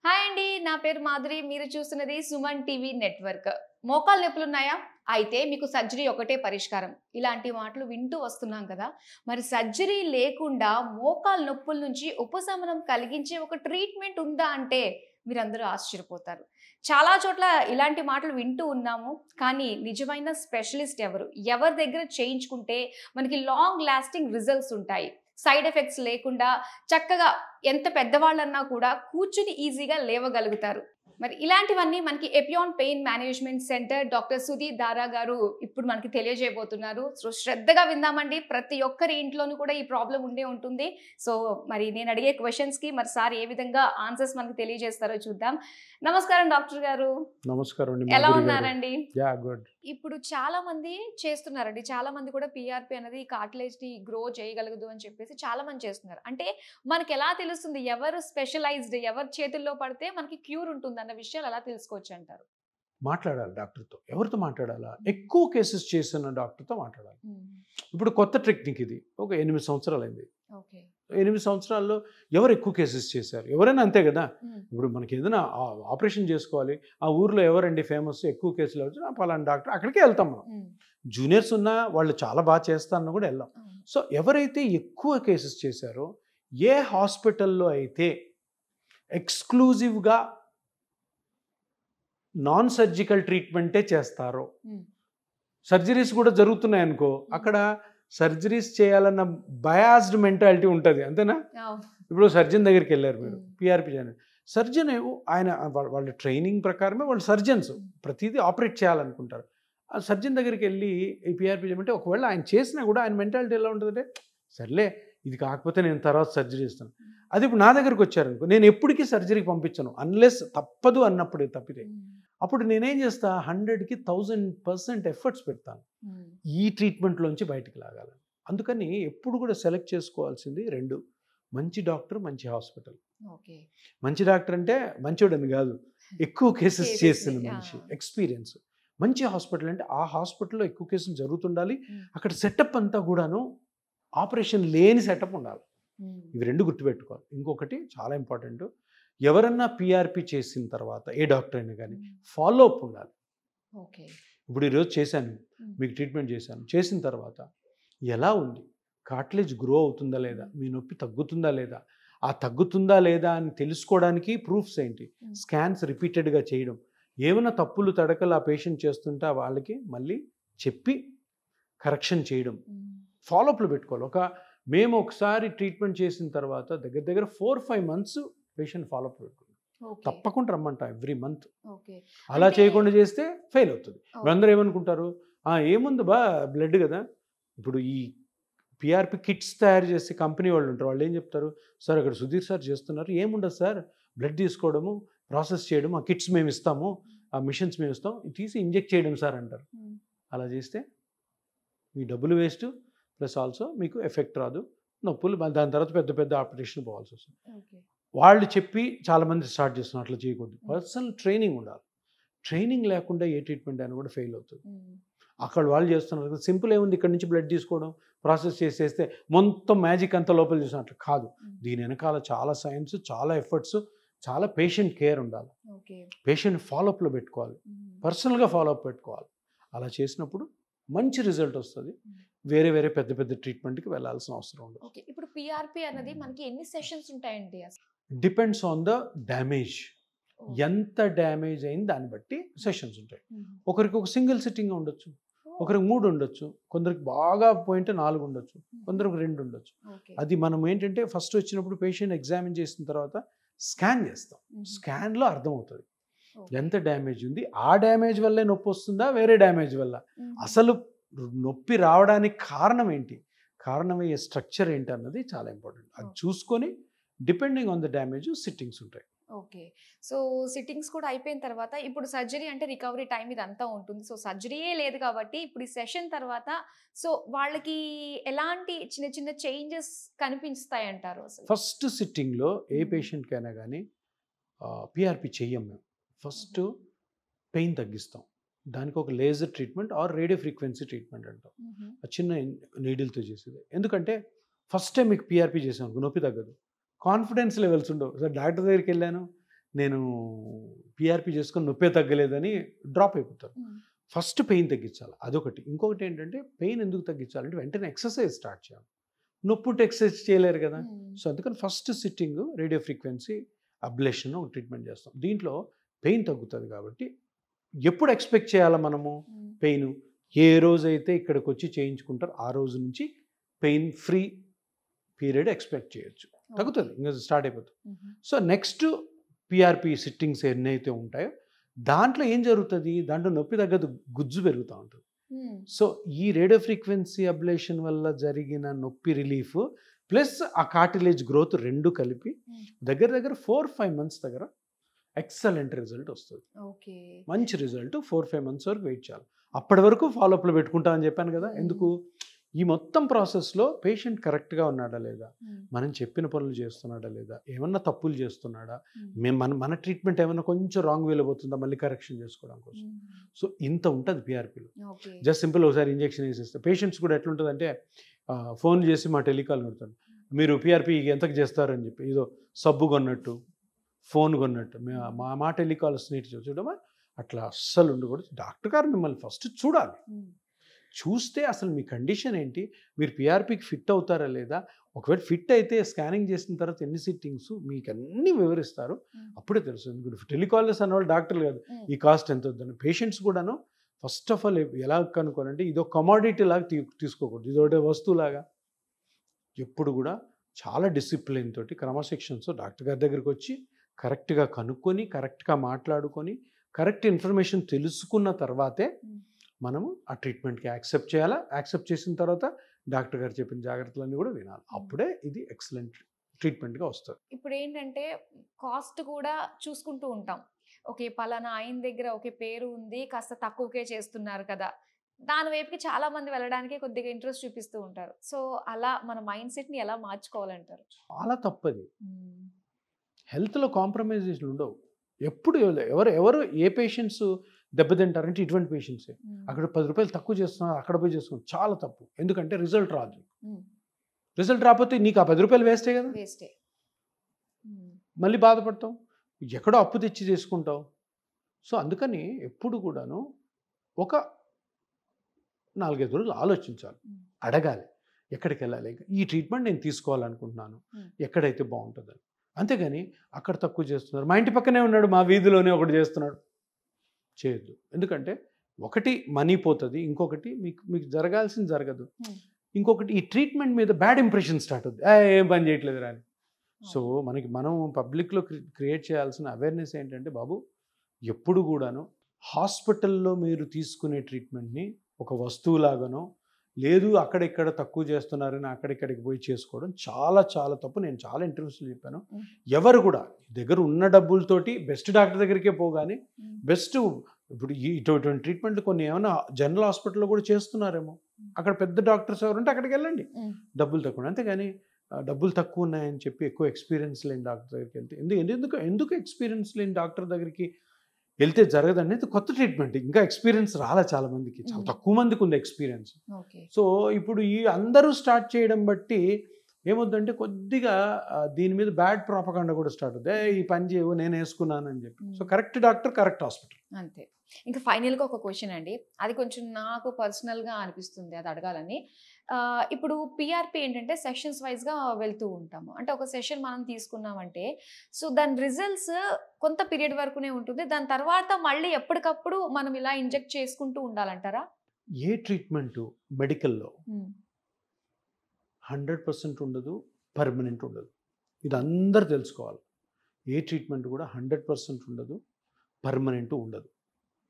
Hi అండి, నా పేరు మాధురి. మీరు చూస్తున్నది సుమన్ టీవీ నెట్వర్క్. మోకాలు నొప్పులున్నాయా? అయితే మీకు సర్జరీ ఒకటే పరిష్కారం. ఇలాంటి మాటలు వింటూ వస్తున్నాం కదా. మరి సర్జరీ లేకుండా మోకాలు నొప్పుల నుంచి ఉపశమనం కలిగించే ఒక ట్రీట్మెంట్ ఉందా అంటే మీరందరూ ఆశ్చర్యపోతారు. చాలా చోట్ల ఇలాంటి మాటలు వింటూ ఉన్నాము. కానీ నిజమైన స్పెషలిస్ట్ ఎవరు? ఎవరి దగ్గర చేయించుకుంటే మనకి లాంగ్ లాస్టింగ్ రిజల్ట్స్ ఉంటాయి, సైడ్ ఎఫెక్ట్స్ లేకుండా చక్కగా ఎంత పెద్దవాళ్ళన్నా కూడా కూర్చుని ఈజీగా లేవగలుగుతారు. మరి ఇలాంటివన్నీ మనకి Epione pain management centre doctor Sudheer దారా గారు ఇప్పుడు మనకి తెలియజేయబోతున్నారు. సో శ్రద్ధగా విందామండి. ప్రతి ఒక్కరి ఇంట్లోనూ కూడా ఈ ప్రాబ్లం ఉండే ఉంటుంది. సో మరి నేను అడిగే క్వశ్చన్స్ కి మరి సార్ ఏ విధంగా ఆన్సర్స్ మనకి తెలియజేస్తారో చూద్దాం. నమస్కారం డాక్టర్ గారు. నమస్కారం అండి. ఎలా ఉన్నారండి? Yeah good. ఇప్పుడు చాలా మంది చేస్తున్నారండి. చాలా మంది కూడా పీఆర్పీ అనేది కార్టిలేజ్ ని గ్రో చేయగలగదు అని చెప్పేసి చాలా మంది చేస్తున్నారు. అంటే మనకి ఎలా తెలుస్తుంది ఎవరు స్పెషలైజ్డ్, ఎవరి చేతుల్లో పడితే మనకి క్యూర్ ఉంటుంది అన్న విషయాలు ఎలా తెలుసుకోవచ్చు అంటారు? మాట్లాడాలి డాక్టర్తో. ఎవరితో మాట్లాడాలా? ఎక్కువ కేసెస్ చేసిన డాక్టర్తో మాట్లాడాలి. ఇప్పుడు కొత్త టెక్నిక్ ఇది. ఒక 8 సంవత్సరాలు అయింది. ఓకే. 8 సంవత్సరాల్లో ఎవరు ఎక్కువ కేసెస్ చేశారు? ఎవరైనా అంతే కదా. ఇప్పుడు మనకి ఏదైనా ఆపరేషన్ చేసుకోవాలి, ఆ ఊర్లో ఎవరండి ఫేమస్, ఎక్కువ కేసులు వచ్చినా పలానా డాక్టర్, అక్కడికే వెళ్తాం మనం. జూనియర్స్ ఉన్నా వాళ్ళు చాలా బాగా చేస్తారని కూడా వెళ్ళాం. సో ఎవరైతే ఎక్కువ కేసెస్ చేశారో, ఏ హాస్పిటల్లో అయితే ఎక్స్క్లూజివ్గా నాన్ సర్జికల్ ట్రీట్మెంటే చేస్తారో, సర్జరీస్ కూడా జరుగుతున్నాయి అనుకో, అక్కడ సర్జరీస్ చేయాలన్న బయాస్డ్ మెంటాలిటీ ఉంటుంది, అంతేనా? ఇప్పుడు సర్జన్ దగ్గరికి వెళ్ళారు మీరు, పిఆర్పి చేయాలి. సర్జన్ ఆయన వాళ్ళ ట్రైనింగ్ ప్రకారమే వాళ్ళు సర్జన్స్ ప్రతిదీ ఆపరేట్ చేయాలనుకుంటారు. ఆ సర్జన్ దగ్గరికి వెళ్ళి ఈ పిఆర్పి చేయమంటే ఒకవేళ ఆయన చేసినా కూడా ఆయన మెంటాలిటీ ఎలా ఉంటుందంటే, సర్లే ఇది కాకపోతే నేను తర్వాత సర్జరీ ఇస్తాను. అది ఇప్పుడు నా దగ్గరికి వచ్చారనుకో, నేను ఎప్పటికీ సర్జరీకి పంపించను అన్లెస్ తప్పదు అన్నప్పుడు తప్పితే. అప్పుడు నేనేం చేస్తా, 100కి 1000% ఎఫర్ట్స్ పెడతాను ఈ ట్రీట్మెంట్లోంచి బయటికి లాగాలని. అందుకని ఎప్పుడు కూడా సెలెక్ట్ చేసుకోవాల్సింది 2: మంచి డాక్టర్, మంచి హాస్పిటల్. మంచి డాక్టర్ అంటే మంచోడని కాదు, ఎక్కువ కేసెస్ చేసిన మనిషి, ఎక్స్పీరియన్స్. మంచి హాస్పిటల్ అంటే ఆ హాస్పిటల్లో ఎక్కువ కేసులు జరుగుతుండాలి, అక్కడ సెటప్ అంతా కూడాను ఆపరేషన్ లేని సెటప్ ఉండాలి. ఇవి 2 గుర్తుపెట్టుకోవాలి. ఇంకొకటి చాలా ఇంపార్టెంట్, ఎవరన్నా పిఆర్పి చేసిన తర్వాత ఏ డాక్టర్ అయినా కానీ ఫాలో అప్ ఉండాలి. ఇప్పుడు ఈరోజు చేశాను, మీకు ట్రీట్మెంట్ చేశాను, చేసిన తర్వాత ఎలా ఉంది, కార్టిలేజ్ గ్రో అవుతుందా లేదా, మీ నొప్పి తగ్గుతుందా లేదా, ఆ తగ్గుతుందా లేదా అని తెలుసుకోవడానికి ప్రూఫ్స్ ఏంటి, స్కాన్స్ రిపీటెడ్గా చేయడం, ఏమైనా తప్పులు తడకలు ఆ పేషెంట్ చేస్తుంటే వాళ్ళకి మళ్ళీ చెప్పి కరెక్షన్ చేయడం, ఫాలోఅప్లు పెట్టుకోవాలి. మేము ఒకసారి ట్రీట్మెంట్ చేసిన తర్వాత దగ్గర 4-5 months పేషెంట్ ఫాలోఅప్ పెట్టుకుంటాం. తప్పకుండా రమ్మంట ఎవ్రీ మంత్. అలా చేయకుండా చేస్తే ఫెయిల్ అవుతుంది. అందరూ ఏమనుకుంటారు, ఏముంది బా బ్లడ్ కదా. ఇప్పుడు ఈ పిఆర్పి కిట్స్ తయారు చేసే కంపెనీ వాళ్ళు ఉంటారు, వాళ్ళు ఏం చెప్తారు, సార్ అక్కడ సుధీర్ సార్ చేస్తున్నారు, ఏముండదు సార్, బ్లడ్ తీసుకోవడము, ప్రాసెస్ చేయడం, ఆ కిట్స్ మేము ఇస్తాము, ఆ మిషన్స్ మేము ఇస్తాం, తీసి ఇంజెక్ట్ చేయడం సార్ అంటారు. అలా చేస్తే మీ డబ్బులు వేస్ట్, ప్లస్ ఆల్సో మీకు ఎఫెక్ట్ రాదు, నొప్పులు, దాని తర్వాత పెద్ద ఆపరేషన్ పోవాల్సి వస్తుంది. వాళ్ళు చెప్పి చాలామంది స్టార్ట్ చేస్తున్నారు. అట్లా చేయకూడదు. పర్సనల్ ట్రైనింగ్ ఉండాలి. ట్రైనింగ్ లేకుండా ఏ ట్రీట్మెంట్ అయినా కూడా ఫెయిల్ అవుతుంది. అక్కడ వాళ్ళు చేస్తున్నారు సింపుల్, ఏముంది ఇక్కడ నుంచి బ్లడ్ తీసుకోవడం, ప్రాసెస్ చేసేస్తే మొత్తం మ్యాజిక్ అంతా లోపల చూసినట్లు కాదు. దీని వెనకాల చాలా సైన్స్, చాలా ఎఫర్ట్స్, చాలా పేషెంట్ కేర్ ఉండాలి. పేషెంట్ ఫాలోఅప్లో పెట్టుకోవాలి, పర్సనల్గా ఫాలోఅప్ పెట్టుకోవాలి. అలా చేసినప్పుడు మంచి రిజల్ట్ వస్తుంది. వేరే పెద్ద ట్రీట్మెంట్కి వెళ్ళాల్సిన అవసరం ఉండదు. ఇప్పుడు పిఆర్పి అనేది మనకి ఎన్ని సెషన్స్ ఉంటాయండి? Depends on the damage. ఎంత డ్యామేజ్ అయింది దాన్ని బట్టి సెషన్స్ ఉంటాయి. ఒకరికి ఒక సింగిల్ సిట్టింగ్ ఉండొచ్చు, ఒకరికి 3 ఉండొచ్చు, కొందరికి బాగా పోయింటే 4 ఉండొచ్చు, కొందరికి 2 ఉండొచ్చు. అది మనం ఏంటంటే ఫస్ట్ వచ్చినప్పుడు పేషెంట్ ఎగ్జామిన్ చేసిన తర్వాత స్కాన్ చేస్తాం. స్కాన్లో అర్థమవుతుంది ఎంత డ్యామేజ్ ఉంది, ఆ డ్యామేజ్ వల్లే నొప్పి వస్తుందా, వేరే డ్యామేజ్ వల్ల, అసలు నొప్పి రావడానికి కారణం ఏంటి, కారణమయ్యే స్ట్రక్చర్ ఏంటి అన్నది చాలా ఇంపార్టెంట్. అది చూసుకొని depending on the damage sittings ఉంటాయి. ఓకే. సో సిట్టింగ్స్ కూడా అయిపోయిన తర్వాత ఇప్పుడు సర్జరీ అంటే రికవరీ టైం ఇదంతా ఉంటుంది. సో సర్జరీయే లేదు కాబట్టి ఇప్పుడు ఈ సెషన్ తర్వాత సో వాళ్ళకి ఎలాంటి చిన్న చేంజెస్ కనిపిస్తాయి అంటారు? అసలు ఫస్ట్ సిట్టింగ్లో ఏ పేషెంట్కైనా కానీ పిఆర్పి చెయ్యం మేము. ఫస్ట్ పెయిన్ తగ్గిస్తాం, దానికి ఒక laser treatment are radio frequency treatment అంటాం. చిన్న నీడిల్తో చేసేది. ఎందుకంటే ఫస్ట్ టైం మీకు పిఆర్పి చేసాం నొప్పి తగ్గదు, కాన్ఫిడెన్స్ లెవెల్స్ ఉండవు. సార్ డాక్టర్ దగ్గరికి వెళ్ళాను, నేను పిఆర్పి చేసుకొని నొప్పే తగ్గలేదని డ్రాప్ అయిపోతారు. ఫస్ట్ పెయిన్ తగ్గించాలి, అదొకటి. ఇంకొకటి ఏంటంటే పెయిన్ ఎందుకు తగ్గించాలంటే వెంటనే ఎక్సర్సైజ్ స్టార్ట్ చేయాలి. నొప్పి ఉంటే ఎక్సర్సైజ్ చేయలేరు కదా. సో అందుకని first sitting radio frequency ablation treatment చేస్తాం. దీంట్లో పెయిన్ తగ్గుతుంది కాబట్టి ఎప్పుడు ఎక్స్పెక్ట్ చేయాలా మనము పెయిన్? ఏ రోజైతే ఇక్కడికి వచ్చి చేయించుకుంటారో ఆ రోజు నుంచి పెయిన్ ఫ్రీ పీరియడ్ ఎక్స్పెక్ట్ చేయొచ్చు. తగ్గుతుంది, ఇంకా స్టార్ట్ అయిపోతుంది. సో నెక్స్ట్ పిఆర్పి సిట్టింగ్స్ ఎన్నైతే ఉంటాయో దాంట్లో ఏం జరుగుతుంది, దాంట్లో నొప్పి తగ్గదు, గుజ్జు పెరుగుతూ ఉంటుంది. సో ఈ రేడియో ఫ్రీక్వెన్సీ అబ్లేషన్ వల్ల జరిగిన నొప్పి రిలీఫ్ ప్లస్ ఆ కార్టిలేజ్ గ్రోత్ రెండు కలిపి దగ్గర 4-5 months దగ్గర ఎక్సలెంట్ రిజల్ట్ వస్తుంది. మంచి రిజల్ట్ 4-5 months వరకు వెయిట్ చేయాలి. అప్పటి వరకు ఫాలోఅప్లో పెట్టుకుంటా అని చెప్పాను కదా. ఎందుకు? ఈ మొత్తం ప్రాసెస్లో పేషెంట్ కరెక్ట్గా ఉన్నాడా లేదా, మనం చెప్పిన పనులు చేస్తున్నాడా లేదా, ఏమన్నా తప్పులు చేస్తున్నాడా, మన ట్రీట్మెంట్ ఏమన్నా కొంచెం రాంగ్ వేలో పోతుందా, మళ్ళీ కరెక్షన్ చేసుకోవడం కోసం. సో ఇంత ఉంటుంది పిఆర్పిలో. జస్ట్ సింపుల్ ఒకసారి ఇంజెక్షన్ వేసేస్తే పేషెంట్స్ కూడా ఎట్లుంటుందంటే ఫోన్ చేసి మా టెలికాల్ కొడతాను, మీరు పిఆర్పి ఎంతకు చేస్తారని చెప్పి ఏదో సబ్బు కొన్నట్టు ఫోన్ కొన్నట్టు మా టెలికాల్ స్నేహితులు చూడమా, అట్లా అస్సలు ఉండకూడదు. డాక్టర్ గారు మిమ్మల్ని ఫస్ట్ చూడాలి, చూస్తే అసలు మీ కండిషన్ ఏంటి, మీరు పిఆర్పికి ఫిట్ అవుతారా లేదా, ఒకవేళ ఫిట్ అయితే స్కానింగ్ చేసిన తర్వాత ఎన్ని సిట్టింగ్స్ మీకు అన్నీ వివరిస్తారు, అప్పుడే తెలుస్తుంది. ఇప్పుడు టెలికాలర్స్ అన్నవాళ్ళు డాక్టర్లు కాదు, ఈ కాస్ట్ ఎంత వద్దని. పేషెంట్స్ కూడాను ఫస్ట్ ఆఫ్ ఆల్ ఎలా కనుక్కోవాలంటే ఇదో కమాడిటీ లాగా తీసుకోకూడదు, ఇదొకటి వస్తువులాగా. ఎప్పుడు కూడా చాలా డిసిప్లిన్ తోటి క్రమశిక్షణతో డాక్టర్ గారి దగ్గరికి వచ్చి కరెక్ట్గా కనుక్కొని కరెక్ట్గా మాట్లాడుకొని కరెక్ట్ ఇన్ఫర్మేషన్ తెలుసుకున్న తర్వాతే మనము ఆ ట్రీట్మెంట్కి యాక్సెప్ట్ చేయాలా. యాక్సెప్ట్ చేసిన తర్వాత డాక్టర్ గారు చెప్పిన జాగ్రత్తలన్నీ కూడా వినాలి. అప్పుడే ఇది ఎక్సలెంట్ ట్రీట్మెంట్గా వస్తుంది. ఇప్పుడు ఏంటంటే కాస్ట్ కూడా చూసుకుంటూ ఉంటాం. ఓకే, పలానా ఆయన దగ్గర ఒకే పేరు ఉంది, కాస్త తక్కువకే చేస్తున్నారు కదా, దాని వైపుకి చాలా మంది వెళ్ళడానికి కొద్దిగా ఇంట్రెస్ట్ చూపిస్తూ ఉంటారు. సో అలా మన మైండ్ సెట్ని ఎలా మార్చుకోవాలంటారు? చాలా తప్పది. హెల్త్లో కాంప్రమైజేషన్ ఉండవు. ఎప్పుడు ఎవరు ఏ పేషెంట్స్ దెబ్బతింటారంటే ఇటువంటి పేషెంట్సే. అక్కడ 10 రూపాయలు తక్కువ చేస్తున్నారు, అక్కడ పోయి చేస్తున్నారు, చాలా తప్పు. ఎందుకంటే రిజల్ట్ రాదు. రిజల్ట్ రాకపోతే నీకు ఆ 10 రూపాయలు వేస్టే కదా, వేస్టే. మళ్ళీ బాధపడతావు, ఎక్కడో అప్పు తెచ్చి చేసుకుంటావు. సో అందుకని ఎప్పుడు కూడాను ఒక 4-5 రోజులు ఆలోచించాలి, అడగాలి ఎక్కడికి వెళ్ళాలి, ఈ ట్రీట్మెంట్ నేను తీసుకోవాలనుకుంటున్నాను, ఎక్కడైతే బాగుంటుందని. అంతేగాని అక్కడ తక్కువ చేస్తున్నారు, మా ఇంటి పక్కనే ఉన్నాడు, మా వీధిలోనే ఒకటి చేస్తున్నాడు, చేయొద్దు. ఎందుకంటే ఒకటి మనీ పోతుంది, ఇంకొకటి మీకు జరగాల్సింది జరగదు, ఇంకొకటి ఈ ట్రీట్మెంట్ మీద బ్యాడ్ ఇంప్రెషన్ స్టార్ట్ అవుతుంది, ఏం పని చేయట్లేదు అని. సో మనం పబ్లిక్లో క్రియేట్ చేయాల్సిన అవేర్నెస్ ఏంటంటే, బాబు ఎప్పుడు కూడాను హాస్పిటల్లో మీరు తీసుకునే ట్రీట్మెంట్ని ఒక వస్తువులాగానో లేదు అక్కడిక్కడ తక్కువ చేస్తున్నారని అక్కడిక్కడికి పోయి చేసుకోవడం చాలా చాలా తప్పు. నేను చాలా ఇంటర్వ్యూస్లో చెప్పాను, ఎవరు కూడా దగ్గర ఉన్న డబ్బులతోటి బెస్ట్ డాక్టర్ దగ్గరికే పోగానే బెస్ట్ ఇప్పుడు ఇటువంటి ట్రీట్మెంట్ కొన్ని ఏమైనా జనరల్ హాస్పిటల్లో కూడా చేస్తున్నారేమో, అక్కడ పెద్ద డాక్టర్స్ ఎవరుంటే అక్కడికి వెళ్ళండి, డబ్బులు తక్కువ. అంతేగాని డబ్బులు తక్కువ ఉన్నాయని చెప్పి ఎక్కువ ఎక్స్పీరియన్స్ లేని డాక్టర్ దగ్గరికి వెళ్తే ఎందుకు ఎక్స్పీరియన్స్ లేని డాక్టర్ దగ్గరికి వెళ్తే జరగదు అనేది కొత్త ట్రీట్మెంట్. ఇంకా ఎక్స్పీరియన్స్ రాలే చాలా మందికి, చాలా తక్కువ మందికి ఉంది ఎక్స్పీరియన్స్. సో ఇప్పుడు ఈ అందరూ స్టార్ట్ చేయడం బట్టి ఏమవుతుందంటే కొద్దిగా దీని మీద బ్యాడ్ ప్రాపగాండా కూడా స్టార్ట్ అవుతుంది, ఈ పని చేయవు నేను వేసుకున్నానని చెప్పి. So correct doctor correct hospital అంతే. ఇంకా ఫైనల్గా ఒక క్వశ్చన్ అండి, అది కొంచెం నాకు పర్సనల్గా అనిపిస్తుంది అది అడగాలని. ఇప్పుడు పిఆర్పి ఏంటంటే సెషన్స్ వైజ్గా వెళ్తూ ఉంటాము. అంటే ఒక సెషన్ మనం తీసుకున్నామంటే సో దాని రిజల్ట్స్ కొంత పీరియడ్ వరకునే ఉంటుంది, దాని తర్వాత మళ్ళీ ఎప్పటికప్పుడు మనం ఇలా ఇంజెక్ట్ చేసుకుంటూ ఉండాలంటారా? ఏ ట్రీట్మెంటు మెడికల్లో 100% ఉండదు, పర్మనెంట్ ఉండదు. ఇది అందరు తెలుసుకోవాలి. ఏ ట్రీట్మెంట్ కూడా 100% ఉండదు, పర్మనెంట్ ఉండదు.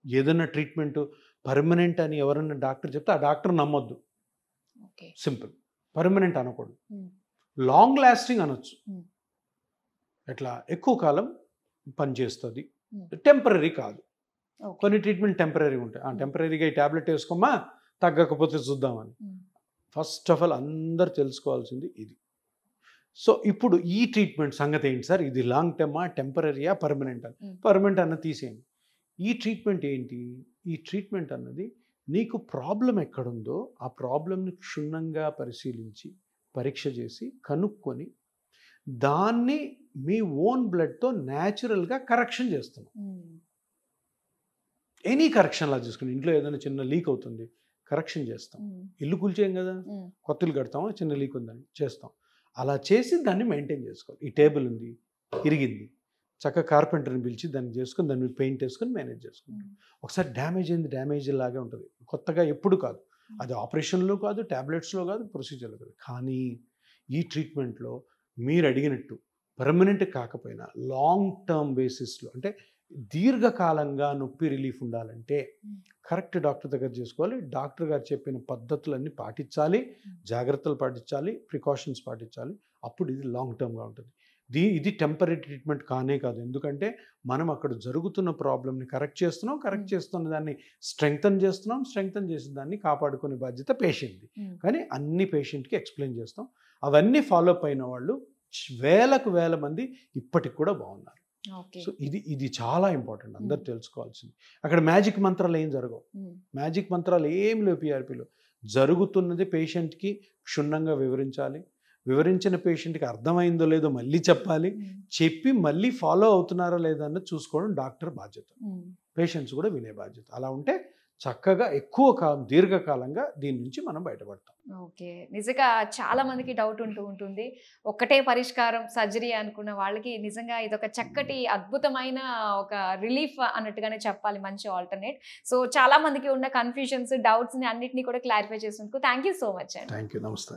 ఏదైనా ట్రీట్మెంట్ పర్మనెంట్ అని ఎవరన్నా డాక్టర్ చెప్తే ఆ డాక్టర్ నమ్మొద్దు. సింపుల్. పర్మనెంట్ అనకూడదు, లాంగ్ లాస్టింగ్ అనొచ్చు. ఎట్లా ఎక్కువ కాలం పనిచేస్తుంది, టెంపరీ కాదు. కొన్ని ట్రీట్మెంట్ టెంపరీ ఉంటాయి, టెంపరీగా ఈ ట్యాబ్లెట్ వేసుకోమా తగ్గకపోతే చూద్దామని. ఫస్ట్ ఆఫ్ ఆల్ అందరు తెలుసుకోవాల్సింది ఇది. సో ఇప్పుడు ఈ ట్రీట్మెంట్ సంగతి ఏంటి సార్, ఇది లాంగ్ టర్మా టెంపరీయా పర్మనెంట్ అని? పర్మనెంట్ అన్న తీసేయండి. ఈ ట్రీట్మెంట్ ఏంటి? ఈ ట్రీట్మెంట్ అన్నది నీకు ప్రాబ్లం ఎక్కడుందో ఆ ప్రాబ్లంని క్షుణ్ణంగా పరిశీలించి పరీక్ష చేసి కనుక్కొని దాన్ని మీ ఓన్ బ్లడ్తో న్యాచురల్గా కరెక్షన్ చేస్తున్నాం. ఎనీ కరెక్షన్ లా చూసుకుని ఇంట్లో ఏదైనా చిన్న లీక్ అవుతుంది, కరెక్షన్ చేస్తాం. ఇల్లు కూల్చేయం కదా, కొత్త ఇల్లు కడతాం, చిన్న లీక్ ఉందని చేస్తాం. అలా చేసి దాన్ని మెయింటైన్ చేసుకోవాలి. ఈ టేబుల్ ఉంది, ఇరిగింది, చక్కగా కార్పెంటర్ని పిలిచి దాన్ని చేసుకుని దాన్ని పెయింట్ వేసుకొని మేనేజ్ చేసుకుంటాం. ఒకసారి డ్యామేజ్ అయింది, డ్యామేజ్ లాగే ఉంటుంది, కొత్తగా ఎప్పుడు కాదు. అది ఆపరేషన్లో కాదు, ట్యాబ్లెట్స్లో కాదు, ప్రొసీజర్లో కాదు. కానీ ఈ ట్రీట్మెంట్లో మీరు అడిగినట్టు పర్మనెంట్ కాకపోయినా లాంగ్ టర్మ్ బేసిస్లో, అంటే దీర్ఘకాలంగా నొప్పి రిలీఫ్ ఉండాలంటే కరెక్ట్ డాక్టర్ దగ్గర చేసుకోవాలి. డాక్టర్ గారు చెప్పిన పద్ధతులన్నీ పాటించాలి, జాగ్రత్తలు పాటించాలి, ప్రికాషన్స్ పాటించాలి. అప్పుడు ఇది లాంగ్ టర్మ్గా ఉంటుంది. ఇది టెంపరీ ట్రీట్మెంట్ కానే కాదు. ఎందుకంటే మనం అక్కడ జరుగుతున్న ప్రాబ్లమ్ని కరెక్ట్ చేస్తున్నాం, కరెక్ట్ చేస్తున్న దాన్ని స్ట్రెంగ్తన్ చేస్తున్నాం, స్ట్రెంగ్తన్ చేసిన దాన్ని కాపాడుకునే బాధ్యత పేషెంట్ది. కానీ అన్ని పేషెంట్కి ఎక్స్ప్లెయిన్ చేస్తాం. అవన్నీ ఫాలో అప్ అయిన వాళ్ళు వేల మంది ఇప్పటికి కూడా బాగున్నారు. సో ఇది చాలా ఇంపార్టెంట్, అందరు తెలుసుకోవాల్సింది. అక్కడ మ్యాజిక్ మంత్రాలు ఏం జరగవు, మ్యాజిక్ మంత్రాలు ఏం లేవు. పిఆర్పిలో జరుగుతున్నది పేషెంట్కి క్షుణ్ణంగా వివరించాలి. వివరించిన పేషెంట్కి అర్థమైందో లేదో మళ్ళీ చెప్పాలి. చెప్పి మళ్ళీ ఫాలో అవుతున్నారా లేదా అన్నది చూసుకోవడం డాక్టర్ బాధ్యత, పేషెంట్స్ కూడా వినే బాధ్యత. అలా ఉంటే చక్కగా ఎక్కువ కాలం దీర్ఘకాలంగా దీని నుంచి మనం బయటపడతాం. ఓకే, నిజంగా చాలా మందికి డౌట్ ఉంటుంది, ఒక్కటే పరిష్కారం సర్జరీ అనుకున్న వాళ్ళకి నిజంగా ఇదొక చక్కటి అద్భుతమైన ఒక రిలీఫ్ అన్నట్టుగానే చెప్పాలి, మంచి ఆల్టర్నేట్. సో చాలా మందికి ఉన్న కన్ఫ్యూజన్స్, డౌట్స్ని అన్నిటినీ కూడా క్లారిఫై చేసినందుకు థ్యాంక్ యూ సో మచ్ అండి. థ్యాంక్ యూ, నమస్తే.